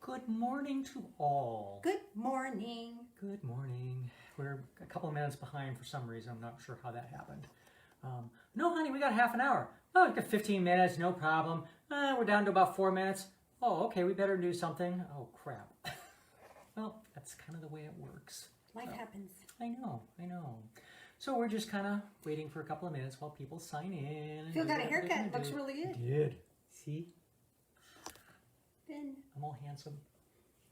Good morning to all. Good morning. Good morning. We're a couple of minutes behind for some reason. I'm not sure how that happened. No, honey, we got half an hour. Oh, we got 15 minutes, no problem. We're down to about 4 minutes. Oh, okay, we better do something. Oh, crap. Well, that's kind of the way it works. Life happens. I know. So we're just kind of waiting for a couple of minutes while people sign in. Phil got a haircut. Looks really good. He did. See? Ben. I'm all handsome.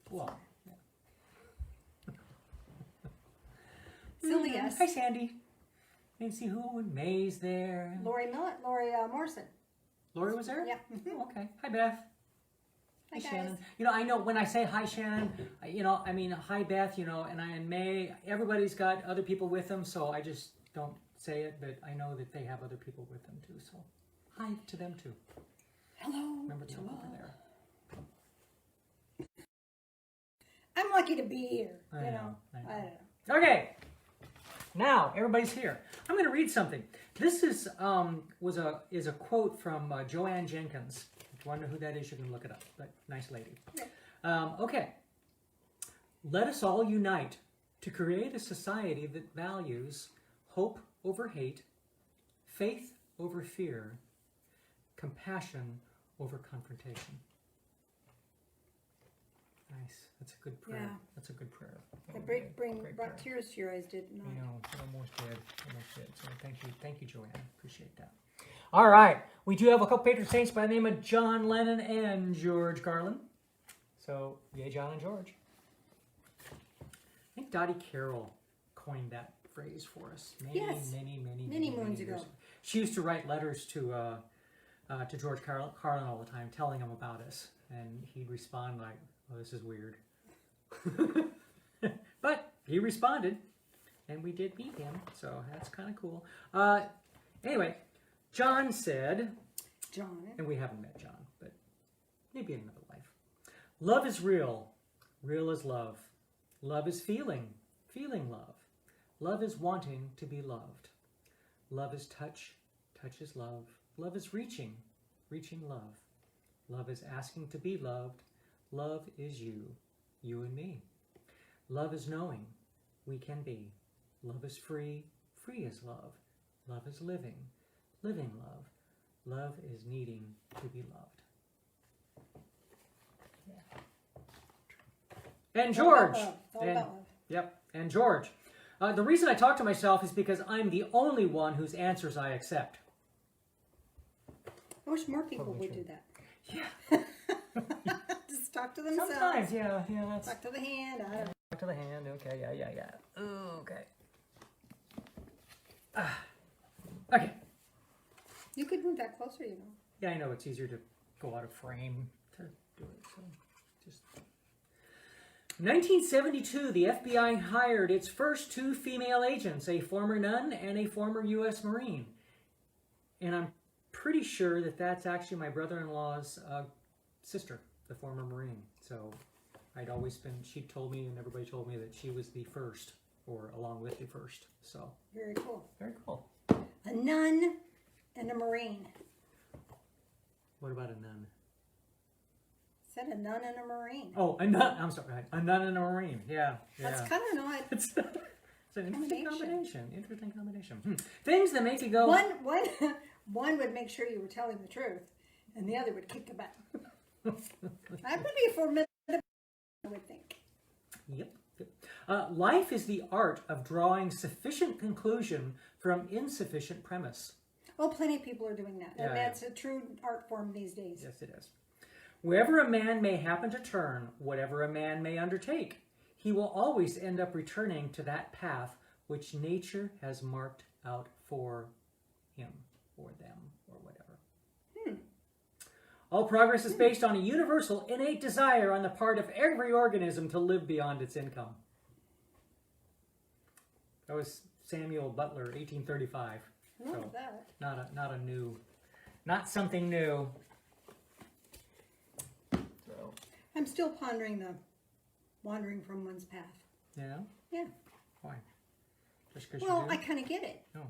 Well, yeah. Sylvia. Hi, Sandy. Didn't see who. May's there. Lori Morrison. Lori was there? Yeah. Oh, okay. Hi, Beth. Hi, guys. Shannon. You know, I know when I say hi, Shannon, I mean hi, Beth, and May, everybody's got other people with them, so I just don't say it, but I know that they have other people with them too, so hi to them too. Hello. Remember they're over there. I'm lucky to be here. I know. I don't know. Okay. Now everybody's here. I'm going to read something. This is a quote from Joanne Jenkins. If you wonder who that is, you can look it up. But nice lady. Yeah. Okay. Let us all unite to create a society that values hope over hate, faith over fear, compassion over confrontation. Nice. That's a good prayer. Yeah. That's a good prayer. It Great brought prayer. tears to your eyes, didn't I I? know, it almost did. So thank you, Joanne. Appreciate that. All right, we do have a couple patron saints by the name of John Lennon and George Garland. So, yay, John and George. I think Dottie Carroll coined that phrase for us many moons years ago. She used to write letters to George Carlin all the time, telling him about us, and he'd respond like, "Oh, this is weird." But he responded, and we did meet him, so that's kind of cool. Anyway, John said, and we haven't met John, but maybe in another life. Love is real. Real is love. Love is feeling. Feeling love. Love is wanting to be loved. Love is touch. Touch is love. Love is reaching. Reaching love. Love is asking to be loved. Love is you. You and me. Love is knowing. We can be. Love is free. Free is love. Love is living. Living love. Love is needing to be loved. Yeah. And George. Yep. And George. The reason I talk to myself is because I'm the only one whose answers I accept. I wish more people would do that. Yeah. Just talk to themselves. Sometimes, yeah. That's Talk to the hand. I don't know. Talk to the hand. Okay. Yeah. Okay. Okay. You could move that closer, Yeah, I know it's easier to go out of frame to do it. So just 1972, the FBI hired its first 2 female agents, a former nun and a former U.S. Marine. And I'm pretty sure that that's actually my brother-in-law's sister, the former Marine. So she told me, and everybody told me that she was the first, or along with the first. So Very cool. very cool. A nun and a Marine. What about a nun? Said a nun and a Marine. Oh, a nun. I'm sorry. A nun and a Marine. Yeah. That's kind of an odd. It's an interesting combination. Interesting combination. Things that make you go. One would make sure you were telling the truth, and the other would kick the butt. That would be a formidable, I would think. Yep. Life is the art of drawing sufficient conclusion from insufficient premise. Oh, plenty of people are doing that. Yeah, And that's a true art form these days. Yes, it is. Wherever a man may happen to turn, whatever a man may undertake, he will always end up returning to that path which nature has marked out for him or them or whatever. All progress is based on a universal innate desire on the part of every organism to live beyond its income. That was Samuel Butler, 1835. I love that. Not something new. So, I'm still pondering the wandering from one's path. yeah. Yeah. Why? Just because Well, you do? I kind of get it. Oh.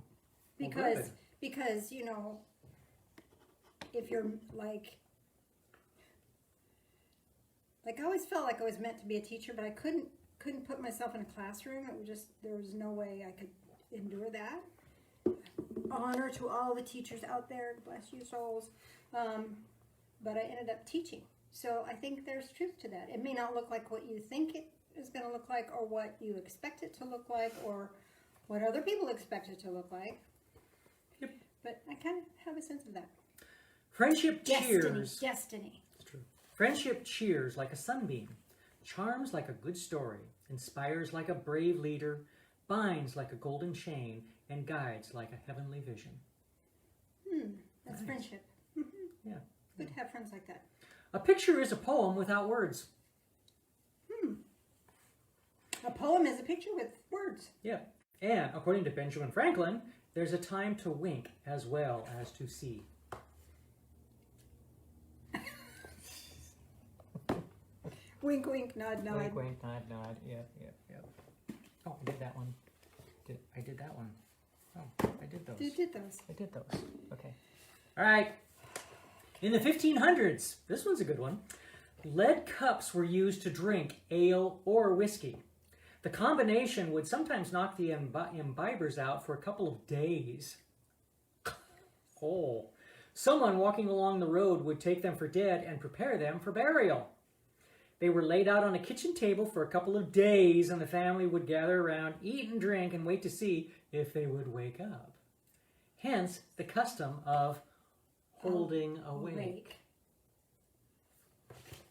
Because, good. If you're like, like I always felt like I was meant to be a teacher, but I couldn't put myself in a classroom. It was just, there was no way I could endure that. Honor to all the teachers out there, bless you souls. But I ended up teaching. So I think there's truth to that. It may not look like what you think it is going to look like, or what you expect it to look like, or what other people expect it to look like. Yep. But I kind of have a sense of that. Friendship cheers. Destiny. It's true. Friendship cheers like a sunbeam, charms like a good story, inspires like a brave leader, binds like a golden chain, and guides like a heavenly vision. That's Nice. friendship. Yeah. Good to have friends like that. A picture is a poem without words. A poem is a picture with words. Yeah. And according to Benjamin Franklin, there's a time to wink as well as to see. Wink, wink, nod, nod. Wink, wink, nod, nod. Yep. Oh, I did that one. I did that one. Oh, I did those. You did those. I did those. Okay. All right. In the 1500s, this one's a good one. Lead cups were used to drink ale or whiskey. The combination would sometimes knock the imbibers out for a couple of days. Oh. Someone walking along the road would take them for dead and prepare them for burial. They were laid out on a kitchen table for a couple of days, and the family would gather around, eat and drink, and wait to see if they would wake up. Hence, the custom of holding awake.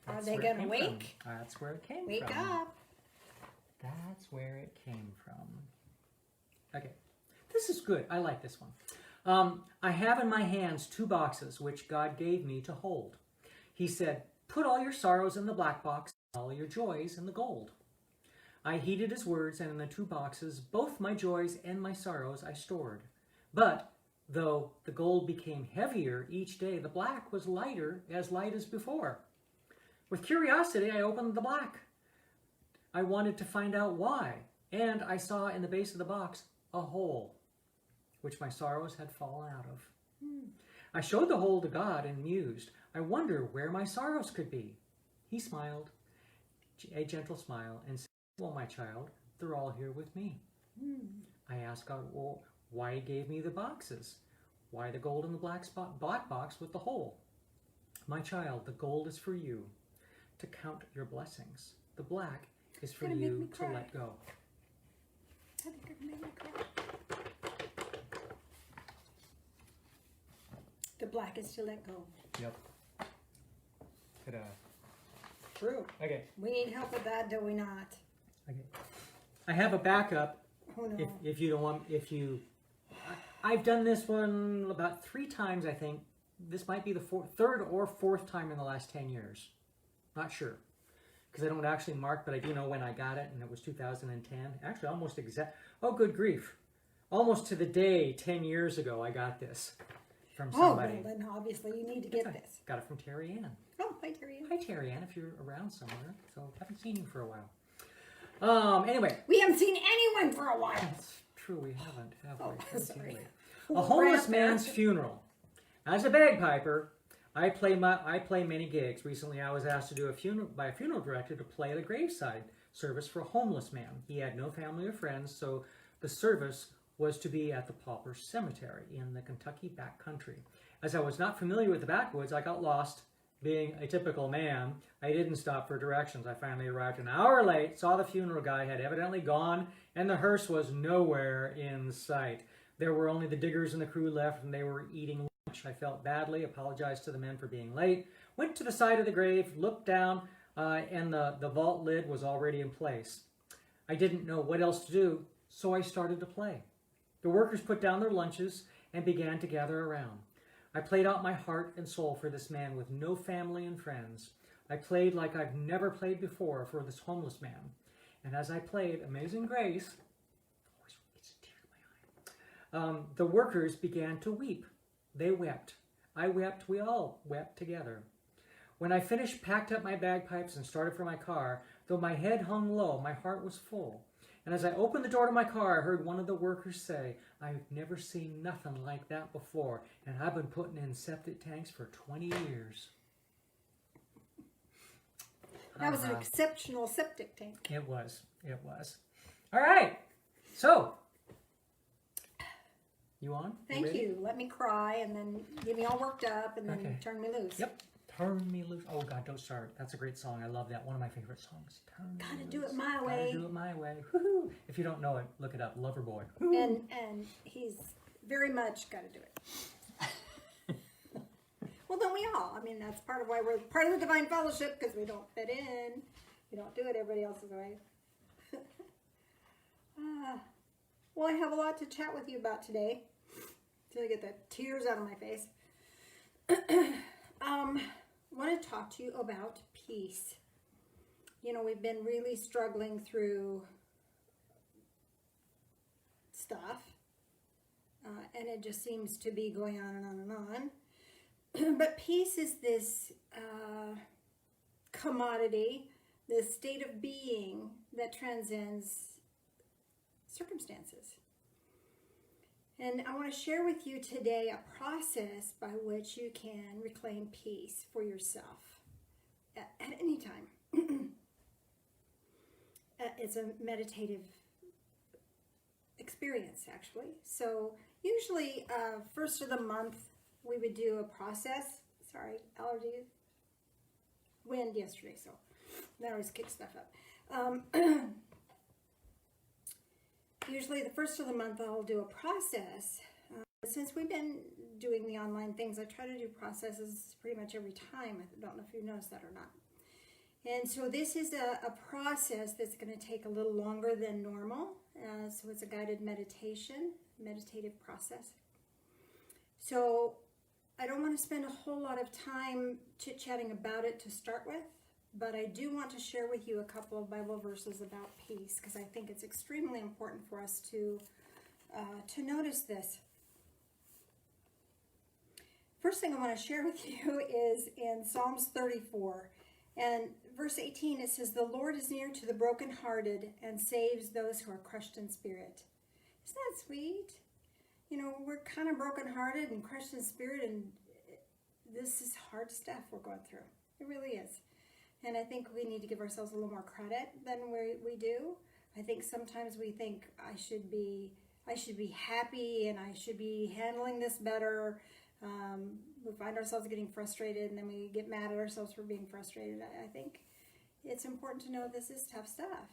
Are That's they where it going to came wake? from. That's where it came Wake from. up. That's where it came from. Okay, this is good. I like this one. I have in my hands 2 boxes which God gave me to hold. He said, "Put all your sorrows in the black box, all your joys in the gold." I heeded his words, and in the 2 boxes, both my joys and my sorrows I stored. But though the gold became heavier each day, the black was lighter, as light as before. With curiosity, I opened the black. I wanted to find out why, and I saw in the base of the box a hole, which my sorrows had fallen out of. I showed the hole to God and mused, I wonder where my sorrows could be. He smiled, a gentle smile, and said, "Well, my child, they're all here with me." I asked God, well, why he gave me the boxes? Why the gold in the black box with the hole? "My child, the gold is for you, to count your blessings. The black is for Gonna make you me to cry. let go." I think it made me cry. The black is to let go. Yep. Ta-da. True. Okay. We need help with that, do we not? Okay. I have a backup. Oh no. If you don't want, I've done this one about 3 times, I think. This might be the 3rd or 4th time in the last 10 years. Not sure. Because I don't actually mark, but I do know when I got it, and it was 2010. Actually, almost exact. Oh, good grief. Almost to the day 10 years ago, I got this from somebody. Oh, well, then obviously you need to get this. Got it from Terry Ann. Oh, hi, Terry. Hi, Terry Ann, if you're around somewhere. So, haven't seen you for a while. Anyway. We haven't seen anyone for a while. That's true, we haven't, have we? Oh, Haven't seen sorry. you. A homeless man's funeral. As a bagpiper, I play many gigs. Recently, I was asked to do a funeral director to play at a graveside service for a homeless man. He had no family or friends, so the service was to be at the Pauper Cemetery in the Kentucky backcountry. As I was not familiar with the backwoods, I got lost. Being a typical man, I didn't stop for directions. I finally arrived an hour late, saw the funeral guy had evidently gone, and the hearse was nowhere in sight. There were only the diggers and the crew left, and they were eating lunch. I felt badly, apologized to the men for being late, went to the side of the grave, looked down, and the vault lid was already in place. I didn't know what else to do, so I started to play. The workers put down their lunches and began to gather around. I played out my heart and soul for this man with no family and friends. I played like I've never played before for this homeless man. And as I played Amazing Grace, always gets a tear in my eye, the workers began to weep. They wept. I wept. We all wept together. When I finished, packed up my bagpipes and started for my car, though my head hung low, my heart was full. And as I opened the door to my car, I heard one of the workers say, "I've never seen nothing like that before, and I've been putting in septic tanks for 20 years. That was an exceptional septic tank. It was. It was. All right. So, you on? Thank you. Let me cry and then get me all worked up and then turn me loose. Yep. Turn me loose. Oh, God, don't start. That's a great song. I love that. One of my favorite songs. Gotta do it my way. Gotta do it my way. Woo-hoo. If you don't know it, look it up. Loverboy. And he's very much got to do it. Well, don't we all? I mean, that's part of why we're part of the Divine Fellowship, because we don't fit in. We don't do it everybody else's way. Well, I have a lot to chat with you about today. Till I get the tears out of my face. I want to talk to you about peace. You know, we've been really struggling through stuff. And it just seems to be going on and on and on. But peace is this commodity, this state of being that transcends circumstances. And I want to share with you today a process by which you can reclaim peace for yourself at any time. It's a meditative experience, actually. So usually first of the month we would do a process. Sorry, allergies. Wind yesterday, so that always kicks stuff up. Usually the first of the month I'll do a process. Since we've been doing the online things, I try to do processes pretty much every time. I don't know if you noticed that or not. And so this is a process that's going to take a little longer than normal. So it's a guided meditative process. So I don't want to spend a whole lot of time chit-chatting about it to start with, but I do want to share with you a couple of Bible verses about peace, because I think it's extremely important for us to notice this. First thing I want to share with you is in Psalms 34. And verse 18, it says, "The Lord is near to the brokenhearted and saves those who are crushed in spirit." Isn't that sweet? You know, we're kind of brokenhearted and crushed in spirit, and this is hard stuff we're going through. It really is. And I think we need to give ourselves a little more credit than we do. I think sometimes we think I should be happy and I should be handling this better. We find ourselves getting frustrated, and then we get mad at ourselves for being frustrated. I think it's important to know this is tough stuff.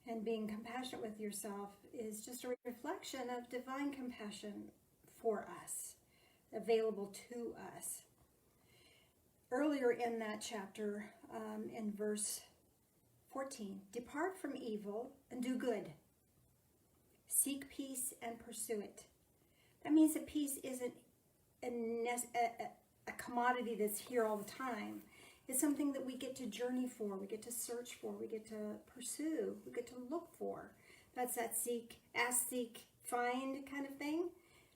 And being compassionate with yourself is just a reflection of divine compassion for us, available to us. Earlier in that chapter, in verse 14, "Depart from evil and do good. Seek peace and pursue it." That means that peace isn't a commodity that's here all the time. It's something that we get to journey for, we get to search for, we get to pursue, we get to look for. That's that seek, ask, seek, find kind of thing.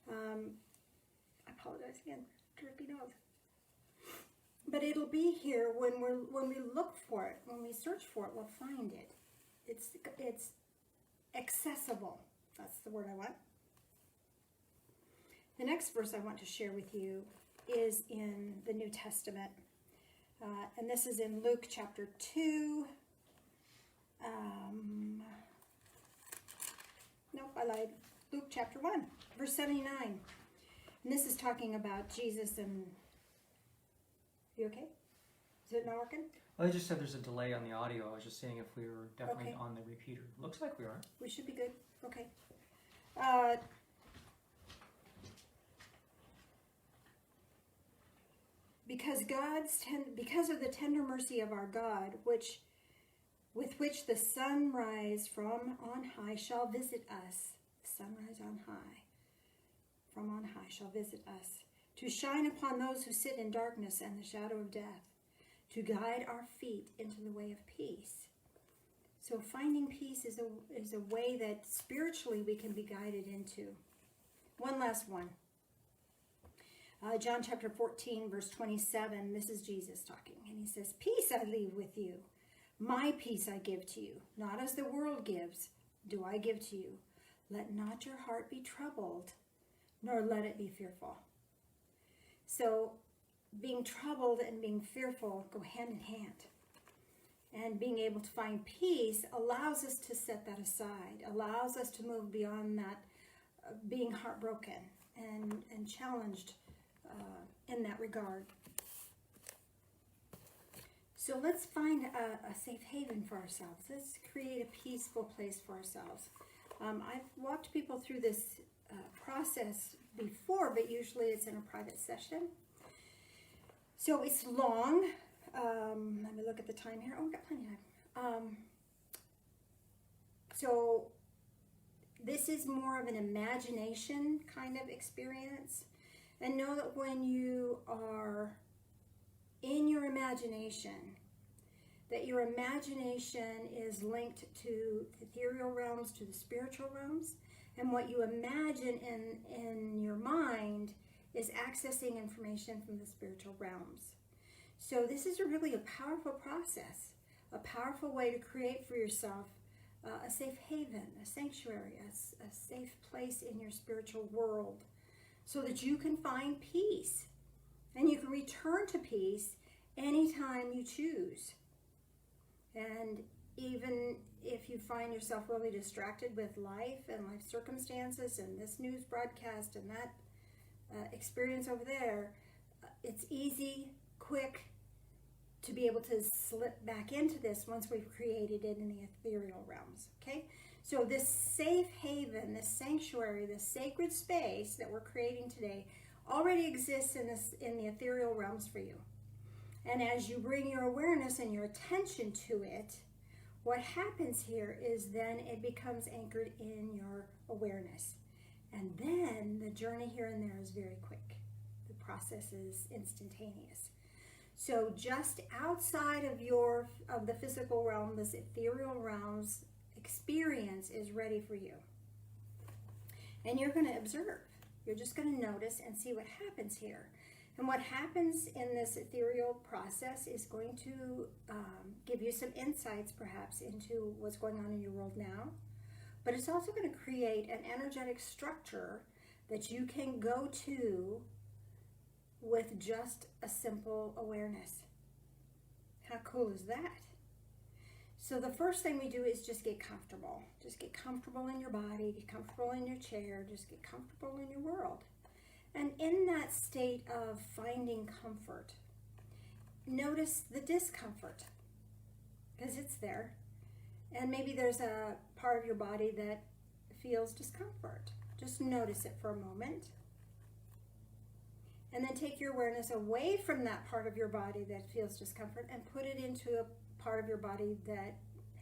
I apologize again, drippy nose. But it'll be here when we look for it, when we search for it, we'll find it. It's accessible. That's the word I want. The next verse I want to share with you is in the New Testament. And this is in Luke chapter 2. Nope, I lied. Luke chapter 1, verse 79. And this is talking about Jesus and... You okay? Is it not working? Well, they just said there's a delay on the audio. I was just seeing if we were definitely Okay. on the repeater. Looks like we are. We should be good. Okay. Because of the tender mercy of our God, with which the sunrise from on high shall visit us. The sunrise on high, from on high shall visit us, to shine upon those who sit in darkness and the shadow of death, to guide our feet into the way of peace. So finding peace is a way that spiritually we can be guided into. One last one. John chapter 14, verse 27, this is Jesus talking. And he says, "Peace I leave with you. My peace I give to you. Not as the world gives, do I give to you. Let not your heart be troubled, nor let it be fearful." So being troubled and being fearful go hand in hand. And being able to find peace allows us to set that aside, allows us to move beyond that being heartbroken and challenged in that regard. So let's find a safe haven for ourselves. Let's create a peaceful place for ourselves. I've walked people through this process before, but usually it's in a private session. So it's long. Let me look at the time here. Oh, we've got plenty of time. So this is more of an imagination kind of experience. And know that when you are in your imagination, that your imagination is linked to the ethereal realms, to the spiritual realms. And what you imagine in your mind is accessing information from the spiritual realms. So this is really a powerful process, a powerful way to create for yourself a safe haven, a sanctuary, a safe place in your spiritual world so that you can find peace. And you can return to peace anytime you choose. And even if you find yourself really distracted with life and life circumstances and this news broadcast and that experience over there, it's easy, quick to be able to slip back into this once we've created it in the ethereal realms, okay? So this safe haven, this sanctuary, this sacred space that we're creating today already exists in the ethereal realms for you. And as you bring your awareness and your attention to it, what happens here is then it becomes anchored in your awareness. And then the journey here and there is very quick. The process is instantaneous. So just outside of the physical realm, this ethereal realm's experience is ready for you. And you're going to observe. You're just going to notice and see what happens here. And what happens in this ethereal process is going to give you some insights perhaps into what's going on in your world now. But it's also going to create an energetic structure that you can go to with just a simple awareness. How cool is that? So the first thing we do is just get comfortable. Just get comfortable in your body, get comfortable in your chair, just get comfortable in your world. And in that state of finding comfort, notice the discomfort, because it's there. And maybe there's a part of your body that feels discomfort. Just notice it for a moment. And then take your awareness away from that part of your body that feels discomfort and put it into a part of your body that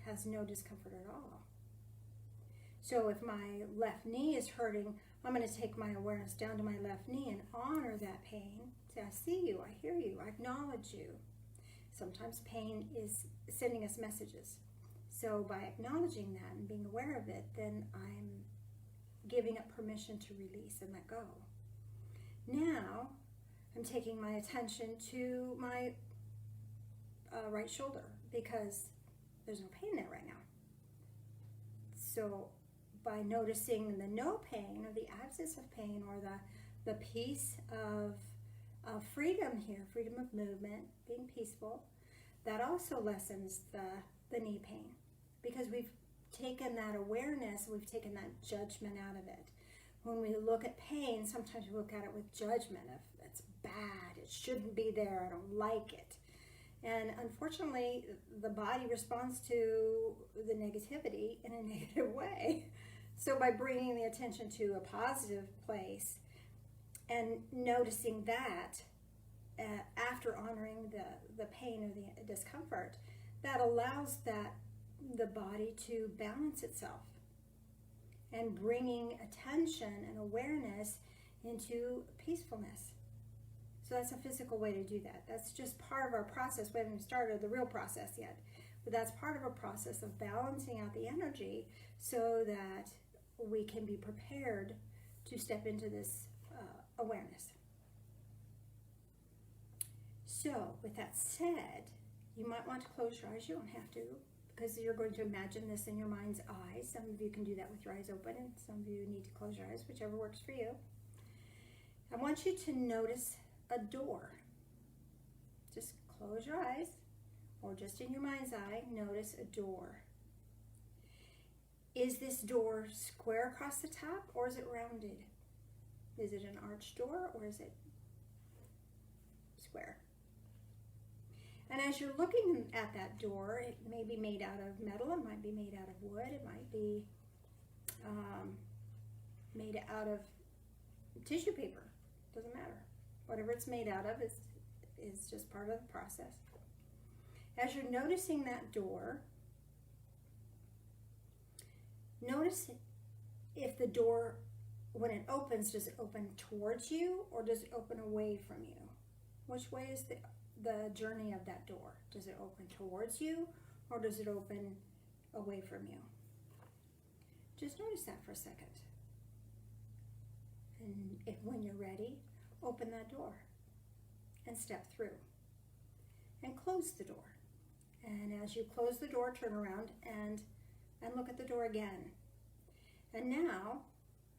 has no discomfort at all. So if my left knee is hurting, I'm going to take my awareness down to my left knee and honor that pain. Say, I see you, I hear you, I acknowledge you. Sometimes pain is sending us messages. So by acknowledging that and being aware of it, then I'm giving it permission to release and let go. Now, I'm taking my attention to my right shoulder because there's no pain there right now. So by noticing the no pain or the absence of pain or the peace of freedom here, freedom of movement, being peaceful, that also lessens the knee pain because we've taken that awareness, we've taken that judgment out of it. When we look at pain, sometimes we look at it with judgment of it's bad, it shouldn't be there, I don't like it. And unfortunately, the body responds to the negativity in a negative way. So by bringing the attention to a positive place and noticing that after honoring the pain or the discomfort, that allows the body to balance itself and bringing attention and awareness into peacefulness. So that's a physical way to do that. That's just part of our process. We haven't even started the real process yet, but that's part of a process of balancing out the energy so that we can be prepared to step into this awareness. So with that said, you might want to close your eyes. You don't have to, because you're going to imagine this in your mind's eyes. Some of you can do that with your eyes open, and some of you need to close your eyes, whichever works for you. I want you to notice a door. Just close your eyes or just in your mind's eye, notice a door. Is this door square across the top, or is it rounded? Is it an arched door, or is it square? And as you're looking at that door, it may be made out of metal, it might be made out of wood, it might be made out of tissue paper. Doesn't matter. Whatever it's made out of is just part of the process. As you're noticing that door, notice if the door, when it opens, does it open towards you or does it open away from you? Which way is the journey of that door? Does it open towards you or does it open away from you? Just notice that for a second. And when you're ready, open that door and step through and close the door. And as you close the door, turn around and look at the door again. And now,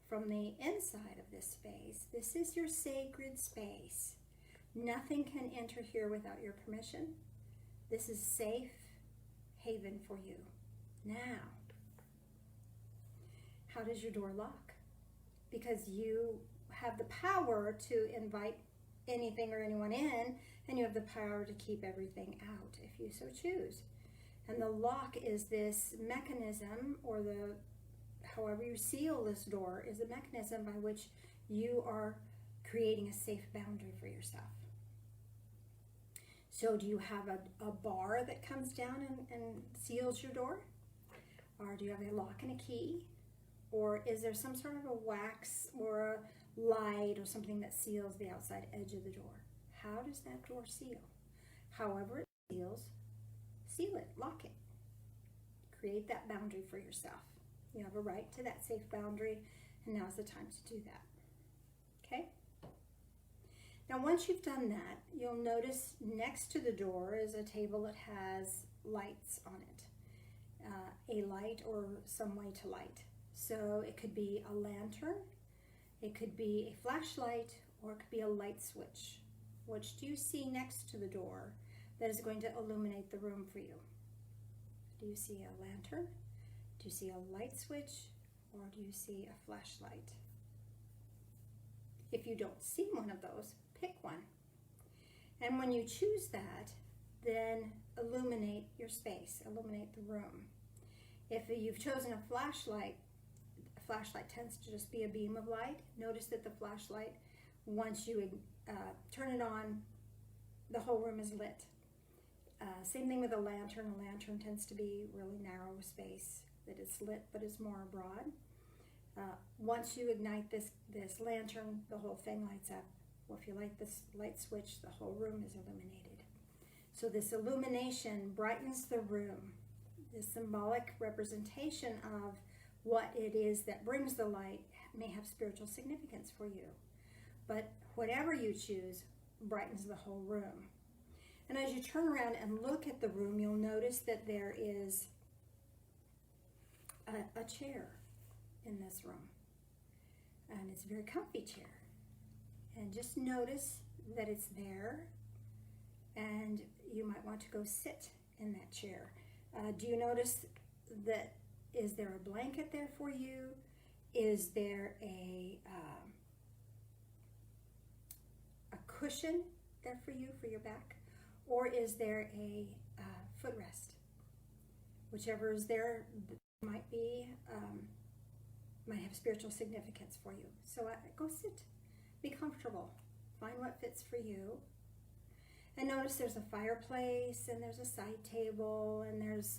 from the inside of this space, this is your sacred space. Nothing can enter here without your permission. This is safe haven for you. Now, how does your door lock? Because you have the power to invite anything or anyone in, and you have the power to keep everything out if you so choose. And the lock is this mechanism, or however you seal this door, is a mechanism by which you are creating a safe boundary for yourself. So do you have a bar that comes down and seals your door? Or do you have a lock and a key? Or is there some sort of a wax or a light or something that seals the outside edge of the door? How does that door seal? However it seals, seal it, lock it. Create that boundary for yourself. You have a right to that safe boundary, and now's the time to do that. Okay? Now once you've done that, you'll notice next to the door is a table that has lights on it. A light or some way to light. So it could be a lantern, it could be a flashlight, or it could be a light switch. Which do you see next to the door that is going to illuminate the room for you? Do you see a lantern? Do you see a light switch? Or do you see a flashlight? If you don't see one of those, pick one. And when you choose that, then illuminate your space, illuminate the room. If you've chosen a flashlight tends to just be a beam of light. Notice that the flashlight, once you turn it on, the whole room is lit. Same thing with a lantern. A lantern tends to be really narrow space that is lit but is more broad. Once you ignite this lantern, the whole thing lights up. Well, if you light this light switch, the whole room is illuminated. So this illumination brightens the room. This symbolic representation of what it is that brings the light may have spiritual significance for you. But whatever you choose brightens the whole room. And as you turn around and look at the room, you'll notice that there is a chair in this room. And it's a very comfy chair. And just notice that it's there, and you might want to go sit in that chair. Do you notice that, is there a blanket there for you? Is there a cushion there for you, for your back? Or is there a footrest? Whichever is there might have spiritual significance for you. So go sit, be comfortable, find what fits for you. And notice there's a fireplace, and there's a side table, and there's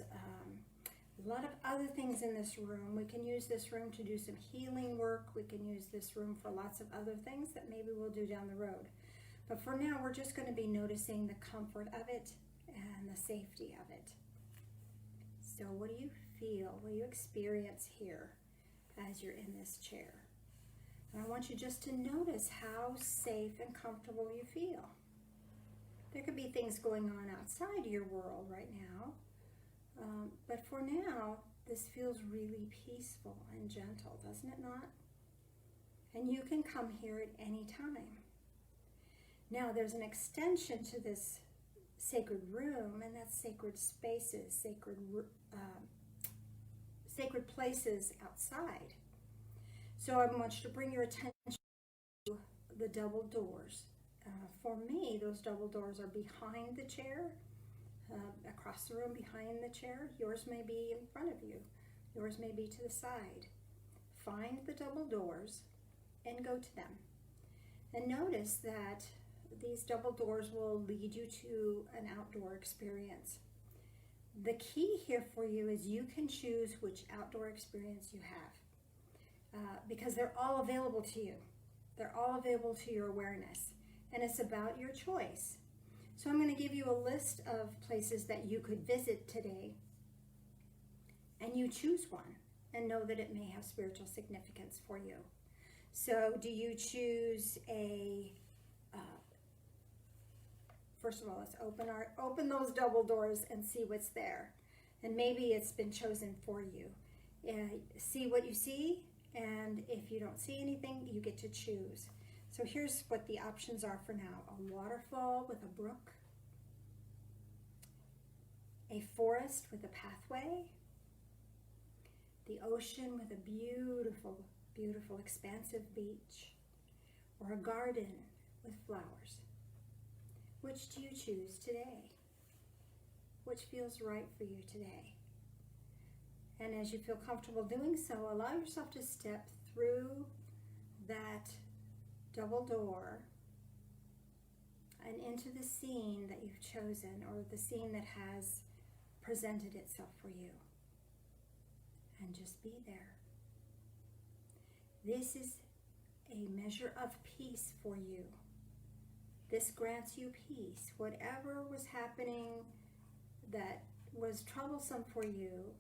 a lot of other things in this room. We can use this room to do some healing work. We can use this room for lots of other things that maybe we'll do down the road. But for now, we're just going to be noticing the comfort of it and the safety of it. So what do you feel? What do you experience here as you're in this chair? And I want you just to notice how safe and comfortable you feel. There could be things going on outside your world right now, but for now, this feels really peaceful and gentle, doesn't it not? And you can come here at any time. Now, there's an extension to this sacred room, and that's sacred spaces, sacred places outside. So I want you to bring your attention to the double doors. For me, those double doors are behind the chair, across the room behind the chair. Yours may be in front of you. Yours may be to the side. Find the double doors and go to them. And notice that these double doors will lead you to an outdoor experience. The key here for you is you can choose which outdoor experience you have, because they're all available to you. They're all available to your awareness, and it's about your choice. So I'm going to give you a list of places that you could visit today, and you choose one and know that it may have spiritual significance for you. So do you choose first of all, let's open those double doors and see what's there. And maybe it's been chosen for you. See what you see, and if you don't see anything, you get to choose. So here's what the options are for now. A waterfall with a brook, a forest with a pathway, the ocean with a beautiful, beautiful, expansive beach, or a garden with flowers. Which do you choose today? Which feels right for you today? And as you feel comfortable doing so, allow yourself to step through that double door and into the scene that you've chosen, or the scene that has presented itself for you. And just be there. This is a measure of peace for you. This grants you peace. Whatever was happening that was troublesome for you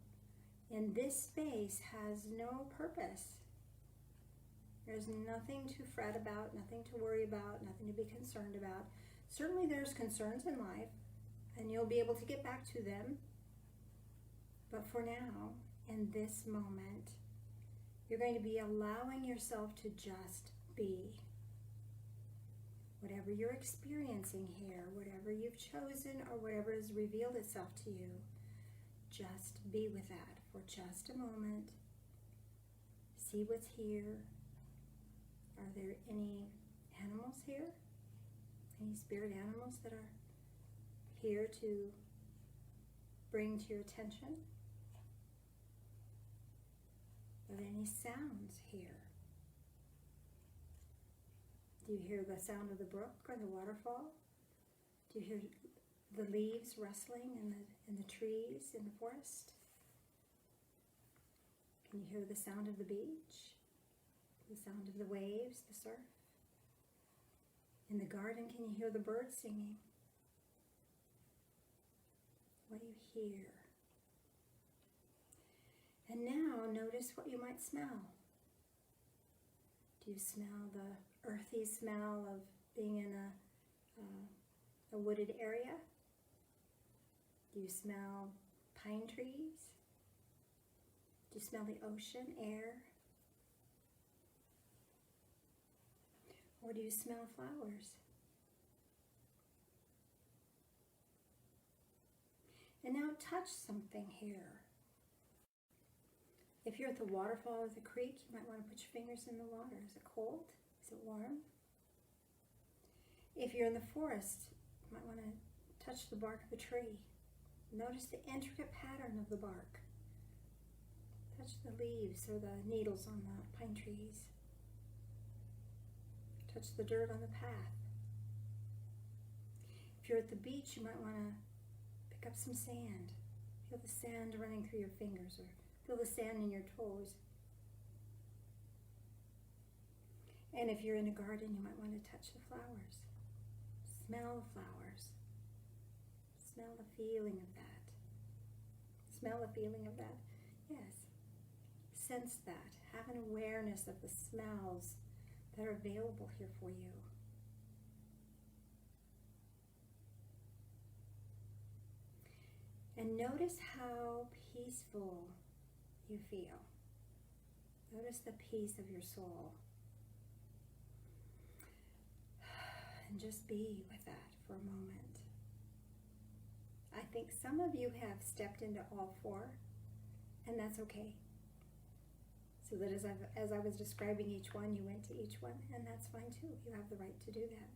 in this space has no purpose. There's nothing to fret about, nothing to worry about, nothing to be concerned about. Certainly there's concerns in life, and you'll be able to get back to them. But for now, in this moment, you're going to be allowing yourself to just be. Whatever you're experiencing here, whatever you've chosen, or whatever has revealed itself to you, just be with that for just a moment. See what's here. Are there any animals here? Any spirit animals that are here to bring to your attention? Are there any sounds here? Do you hear the sound of the brook or the waterfall? Do you hear the leaves rustling in the trees in the forest? Can you hear the sound of the beach? The sound of the waves, the surf? In the garden, can you hear the birds singing? What do you hear? And now notice what you might smell. Do you smell the earthy smell of being in a wooded area? Do you smell pine trees? Do you smell the ocean, air? Or do you smell flowers? And now touch something here. If you're at the waterfall or the creek, you might want to put your fingers in the water. Is it cold? Is it warm? If you're in the forest, you might want to touch the bark of a tree. Notice the intricate pattern of the bark. Touch the leaves or the needles on the pine trees. Touch the dirt on the path. If you're at the beach, you might want to pick up some sand. Feel the sand running through your fingers, or feel the sand in your toes. And if you're in a garden, you might want to touch the flowers. Smell the flowers. Smell the feeling of that. Smell the feeling of that. Yes. Sense that. Have an awareness of the smells that are available here for you. And notice how peaceful you feel. Notice the peace of your soul. And just be with that for a moment. think some of you have stepped into all four, and that's okay. So that as I was describing each one, you went to each one, and that's fine too. You have the right to do that.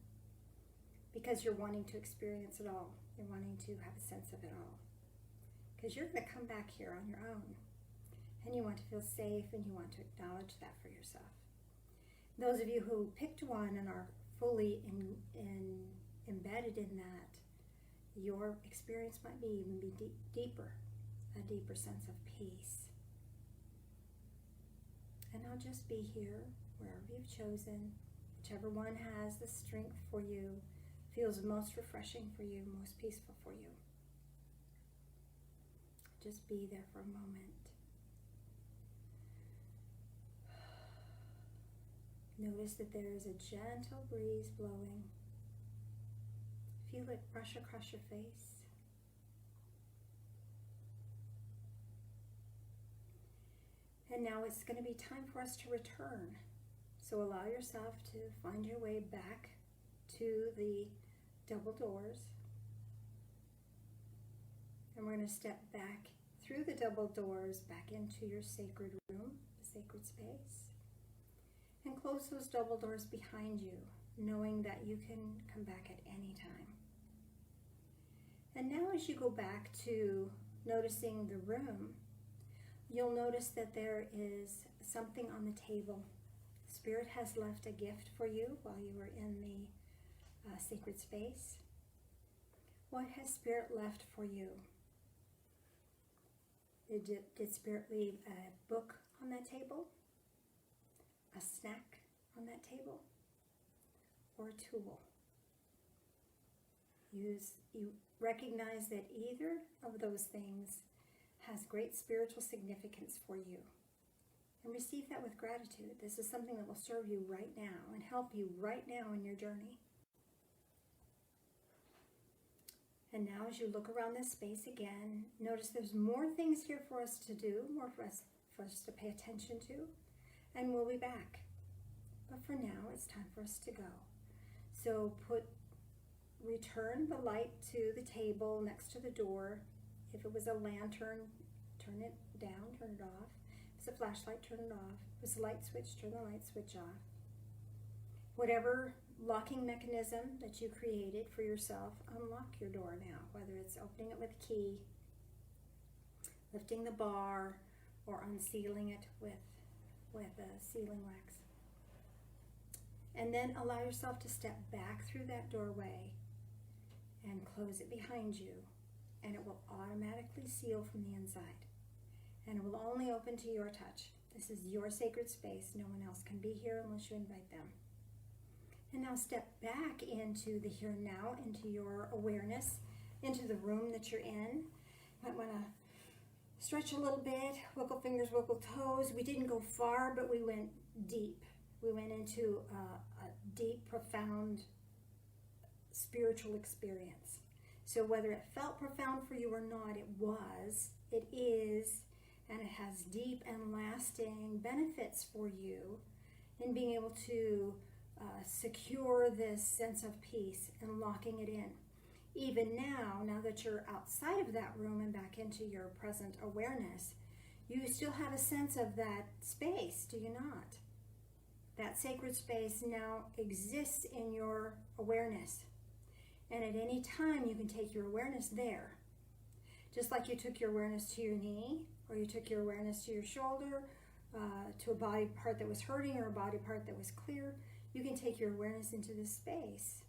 Because you're wanting to experience it all. You're wanting to have a sense of it all. Because you're going to come back here on your own. And you want to feel safe, and you want to acknowledge that for yourself. Those of you who picked one and are fully embedded in that, your experience might be even deeper, a deeper sense of peace. And I'll just be here, wherever you've chosen, whichever one has the strength for you, feels most refreshing for you, most peaceful for you. Just be there for a moment. Notice that there is a gentle breeze blowing. Feel it brush across your face. And now it's going to be time for us to return. So allow yourself to find your way back to the double doors. And we're going to step back through the double doors back into your sacred room, the sacred space. And close those double doors behind you, knowing that you can come back at any time. And now as you go back to noticing the room, you'll notice that there is something on the table. Spirit has left a gift for you while you were in the sacred space. What has Spirit left for you? Did Spirit leave a book on that table? A snack on that table? Or a tool? You recognize that either of those things has great spiritual significance for you. And receive that with gratitude. This is something that will serve you right now and help you right now in your journey. And now as you look around this space again, notice there's more things here for us to do, more for us to pay attention to, and we'll be back. But for now, it's time for us to go. So return the light to the table next to the door. If it was a lantern, turn it down, turn it off. If it's a flashlight, turn it off. If it's a light switch, turn the light switch off. Whatever locking mechanism that you created for yourself, unlock your door now, whether it's opening it with a key, lifting the bar, or unsealing it with a sealing wax. And then allow yourself to step back through that doorway and close it behind you, and it will automatically seal from the inside. And it will only open to your touch. This is your sacred space. No one else can be here unless you invite them. And now step back into the here and now, into your awareness, into the room that you're in. You might want to stretch a little bit, wiggle fingers, wiggle toes. We didn't go far, but we went deep. We went into a deep, profound spiritual experience. So whether it felt profound for you or not, it is, and it has deep and lasting benefits for you in being able to secure this sense of peace and locking it in. Even now that you're outside of that room and back into your present awareness, you still have a sense of that space, do you not? That sacred space now exists in your awareness. And at any time, you can take your awareness there. Just like you took your awareness to your knee, or you took your awareness to your shoulder, to a body part that was hurting or a body part that was clear, you can take your awareness into this space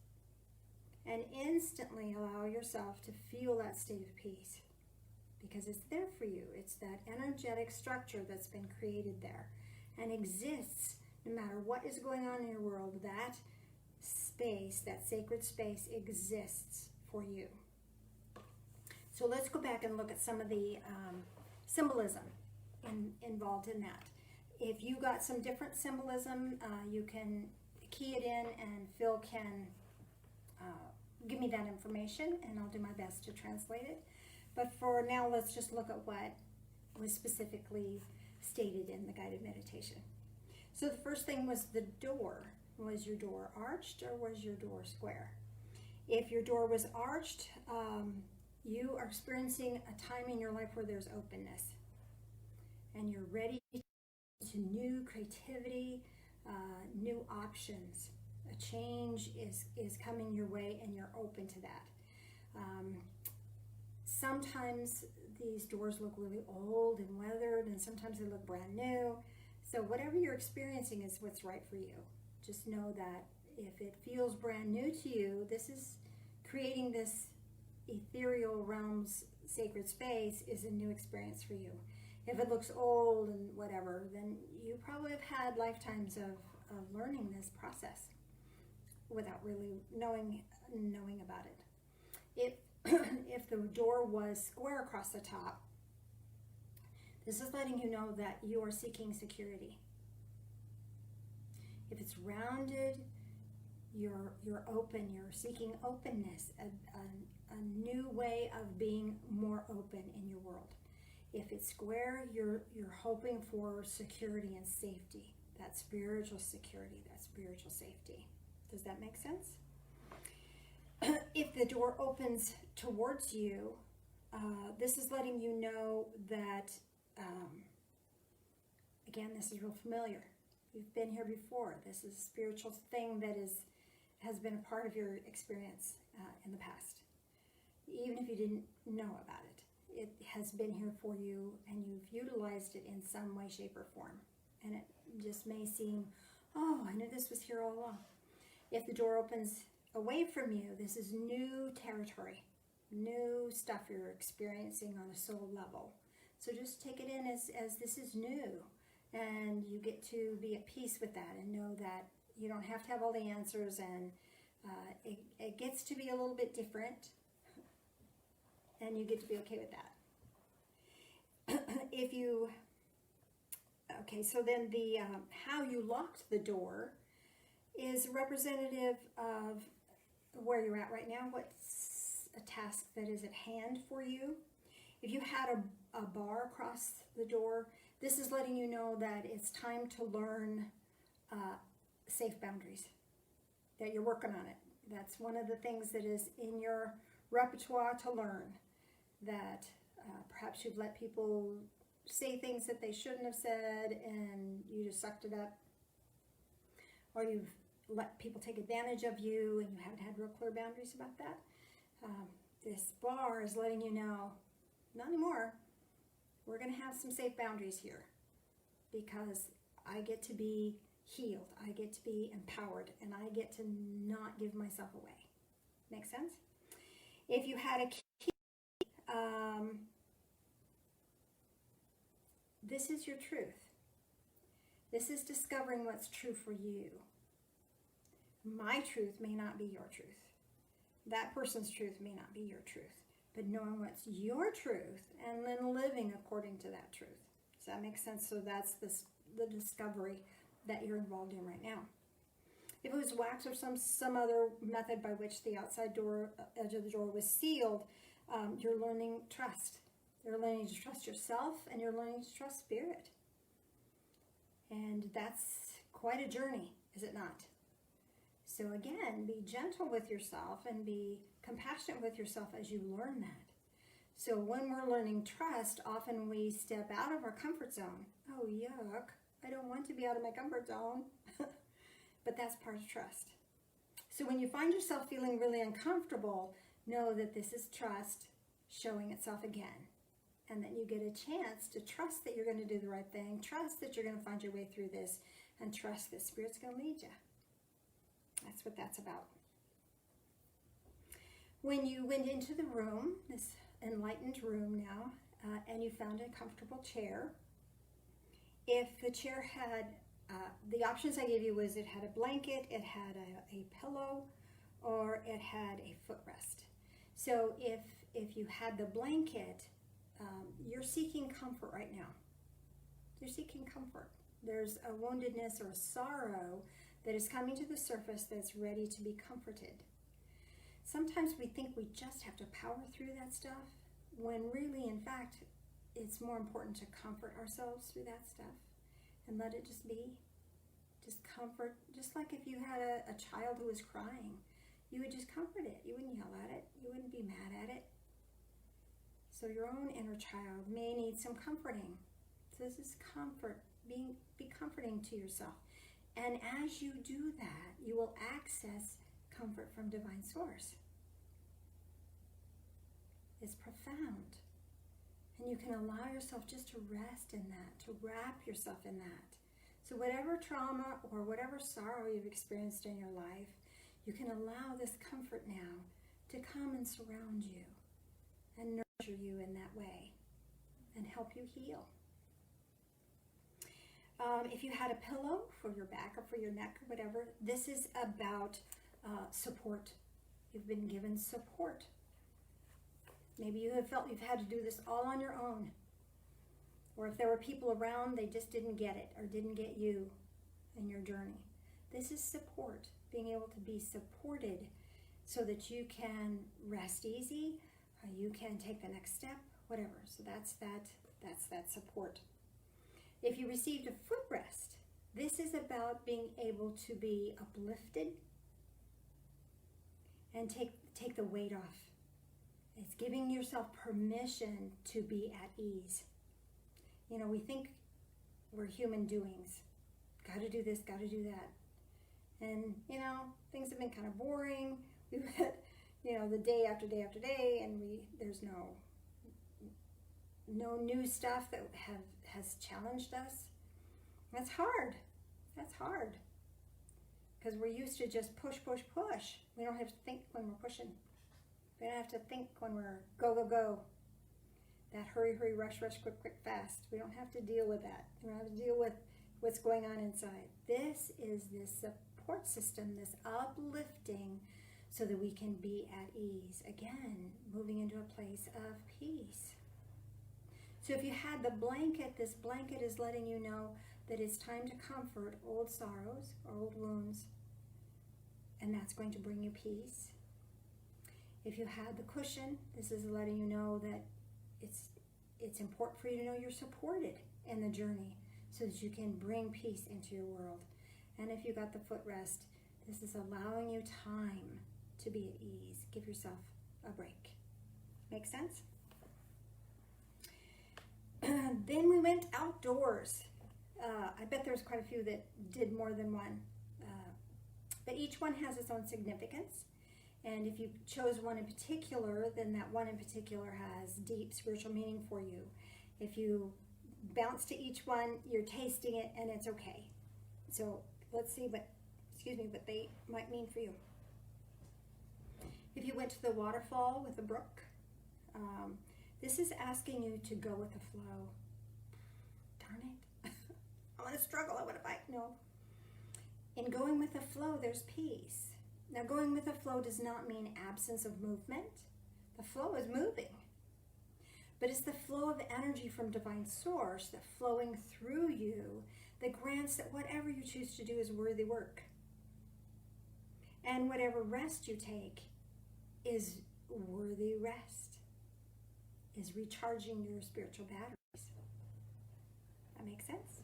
and instantly allow yourself to feel that state of peace, because it's there for you. It's that energetic structure that's been created there and exists no matter what is going on in your world. That space, that sacred space, exists for you. So let's go back and look at some of the symbolism involved in that. If you got some different symbolism, you can key it in, and Phil can give me that information, and I'll do my best to translate it. But for now, let's just look at what was specifically stated in the guided meditation. So the first thing was the door. Was your door arched or was your door square? If your door was arched, You are experiencing a time in your life where there's openness. And you're ready to new creativity, new options. A change is coming your way and you're open to that. Sometimes these doors look really old and weathered, and sometimes they look brand new. So whatever you're experiencing is what's right for you. Just know that if it feels brand new to you, this is creating this ethereal realms, sacred space is a new experience for you. If it looks old and whatever, then you probably have had lifetimes of learning this process without really knowing about it. If the door was square across the top, this is letting you know that you are seeking security. If it's rounded, you're open, you're seeking openness, a new way of being more open in your world. If it's square, you're hoping for security and safety. That spiritual security, that spiritual safety. Does that make sense? If the door opens towards you, this is letting you know that, again, this is real familiar. You've been here before. This is a spiritual thing that has been a part of your experience in the past. Even if you didn't know about it, it has been here for you and you've utilized it in some way, shape, or form. And it just may seem, oh, I knew this was here all along. If the door opens away from you, this is new territory, new stuff you're experiencing on a soul level. So just take it in as this is new, and you get to be at peace with that and know that you don't have to have all the answers, and it gets to be a little bit different, and you get to be okay with that. Okay, so then the how you locked the door is representative of where you're at right now, what's a task that is at hand for you. If you had a bar across the door, this is letting you know that it's time to learn safe boundaries, that you're working on it. That's one of the things that is in your repertoire to learn, that perhaps you've let people say things that they shouldn't have said and you just sucked it up, or you've let people take advantage of you and you haven't had real clear boundaries about that. This bar is letting you know, not anymore. We're going to have some safe boundaries here because I get to be healed, I get to be empowered, and I get to not give myself away. Make sense? If you had a key, this is your truth. This is discovering what's true for you. My truth may not be your truth. That person's truth may not be your truth. But knowing what's your truth and then living according to that truth. Does that make sense? So that's the discovery that you're involved in right now. If it was wax or some other method by which the outside edge of the door was sealed, you're learning trust. You're learning to trust yourself, and you're learning to trust spirit. And that's quite a journey, is it not? So again, be gentle with yourself and be compassionate with yourself as you learn that. So when we're learning trust, often we step out of our comfort zone. Oh, yuck, I don't want to be out of my comfort zone. But that's part of trust. So when you find yourself feeling really uncomfortable, know that this is trust showing itself again. And that you get a chance to trust that you're going to do the right thing, trust that you're going to find your way through this, and trust that Spirit's going to lead you. That's what that's about. When you went into the room, this enlightened room now, and you found a comfortable chair, if the chair had, the options I gave you was it had a blanket, it had a pillow, or it had a footrest. So if you had the blanket, you're seeking comfort right now. You're seeking comfort. There's a woundedness or a sorrow that is coming to the surface that's ready to be comforted. Sometimes we think we just have to power through that stuff, when really, in fact, it's more important to comfort ourselves through that stuff and let it just be. Just comfort, just like if you had a child who was crying, you would just comfort it. You wouldn't yell at it. You wouldn't be mad at it. So your own inner child may need some comforting. So this is comfort. Be comforting to yourself. And as you do that, you will access comfort from divine source. It's profound. And you can allow yourself just to rest in that, to wrap yourself in that. So whatever trauma or whatever sorrow you've experienced in your life, you can allow this comfort now to come and surround you and nurture you in that way and help you heal. If you had a pillow for your back or for your neck or whatever, this is about support. You've been given support. Maybe you have felt you've had to do this all on your own. Or if there were people around, they just didn't get it or didn't get you in your journey. This is support, being able to be supported so that you can rest easy, you can take the next step, whatever. So that's that support. If you received a footrest, this is about being able to be uplifted and take the weight off. It's giving yourself permission to be at ease. You know, we think we're human doings. Got to do this, got to do that. And, you know, things have been kind of boring. We've had, you know, the day after day after day, and there's no new stuff that has challenged us. That's hard. That's hard. Because we're used to just push. We don't have to think when we're pushing. We don't have to think when we're go. That hurry, rush, quick, fast. We don't have to deal with that. We don't have to deal with what's going on inside. This is this support system, this uplifting, so that we can be at ease. Again, moving into a place of peace. So if you had the blanket, this blanket is letting you know that it's time to comfort old sorrows, old wounds, and that's going to bring you peace. If you had the cushion, this is letting you know that it's important for you to know you're supported in the journey so that you can bring peace into your world. And if you got the footrest, this is allowing you time to be at ease. Give yourself a break. Make sense? Then we went outdoors. I bet there was quite a few that did more than one. But each one has its own significance. And if you chose one in particular, then that one in particular has deep spiritual meaning for you. If you bounce to each one, you're tasting it and it's okay. So let's see what they might mean for you. If you went to the waterfall with a brook, this is asking you to go with the flow. Darn it. I want to struggle. I want to fight. No. In going with the flow, there's peace. Now, going with the flow does not mean absence of movement. The flow is moving. But it's the flow of energy from divine source that flowing through you that grants that whatever you choose to do is worthy work. And whatever rest you take is worthy rest, is recharging your spiritual batteries. That makes sense?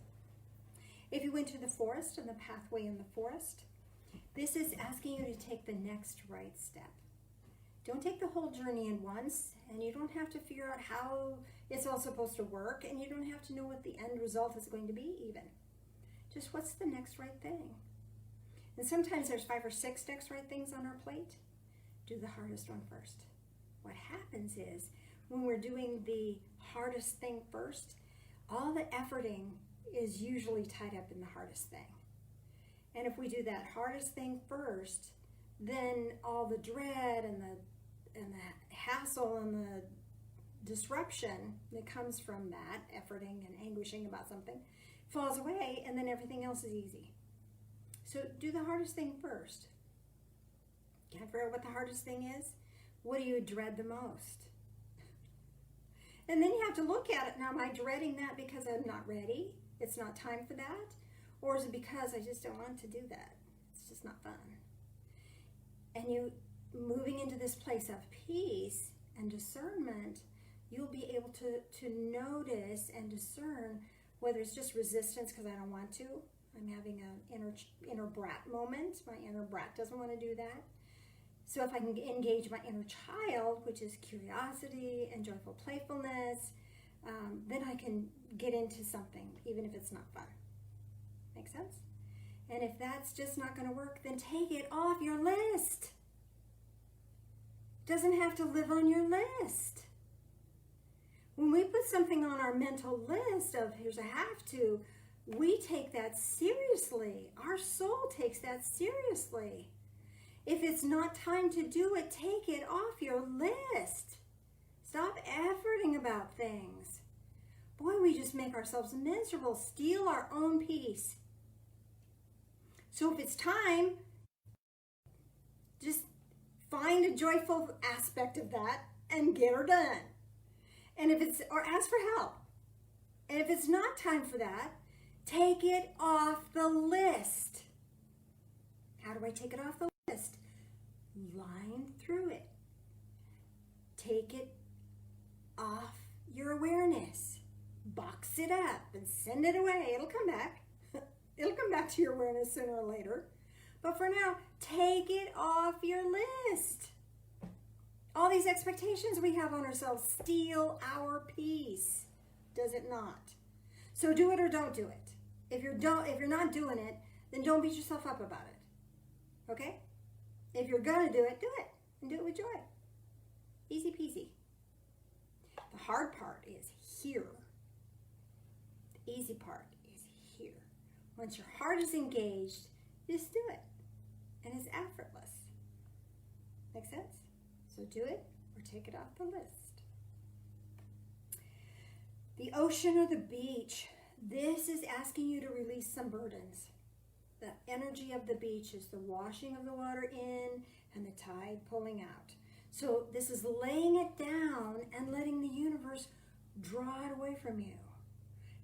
If you went to the forest and the pathway in the forest, this is asking you to take the next right step. Don't take the whole journey in once, and you don't have to figure out how it's all supposed to work, and you don't have to know what the end result is going to be even. Just what's the next right thing? And sometimes there's 5 or 6 next right things on our plate. Do the hardest one first. What happens is, when we're doing the hardest thing first, all the efforting is usually tied up in the hardest thing. And if we do that hardest thing first, then all the dread and the hassle and the disruption that comes from that efforting and anguishing about something falls away, and then everything else is easy. So do the hardest thing first. Can't figure out what the hardest thing is? What do you dread the most? And then you have to look at it. Now, am I dreading that because I'm not ready? It's not time for that? Or is it because I just don't want to do that? It's just not fun. And you moving into this place of peace and discernment, you'll be able to notice and discern whether it's just resistance because I don't want to. I'm having an inner brat moment. My inner brat doesn't want to do that. So if I can engage my inner child, which is curiosity and joyful playfulness, then I can get into something, even if it's not fun. Make sense? And if that's just not going to work, then take it off your list. It doesn't have to live on your list. When we put something on our mental list of here's a have to, we take that seriously. Our soul takes that seriously. If it's not time to do it, take it off your list. Stop efforting about things. Boy, we just make ourselves miserable, steal our own peace. So if it's time, just find a joyful aspect of that and get her done. And if it's, or ask for help. And if it's not time for that, take it off the list. How do I take it off the list? Line through it. Take it off your awareness. Box it up and send it away. It'll come back. It'll come back to your awareness sooner or later. But for now, take it off your list. All these expectations we have on ourselves steal our peace. Does it not? So do it or don't do it. If you're not doing it, then don't beat yourself up about it. Okay? If you're gonna do it, and do it with joy. Easy peasy. The hard part is here. The easy part is here. Once your heart is engaged, just do it. And it's effortless. Make sense? So do it or take it off the list. The ocean or the beach. This is asking you to release some burdens. The energy of the beach is the washing of the water in and the tide pulling out. So this is laying it down and letting the universe draw it away from you.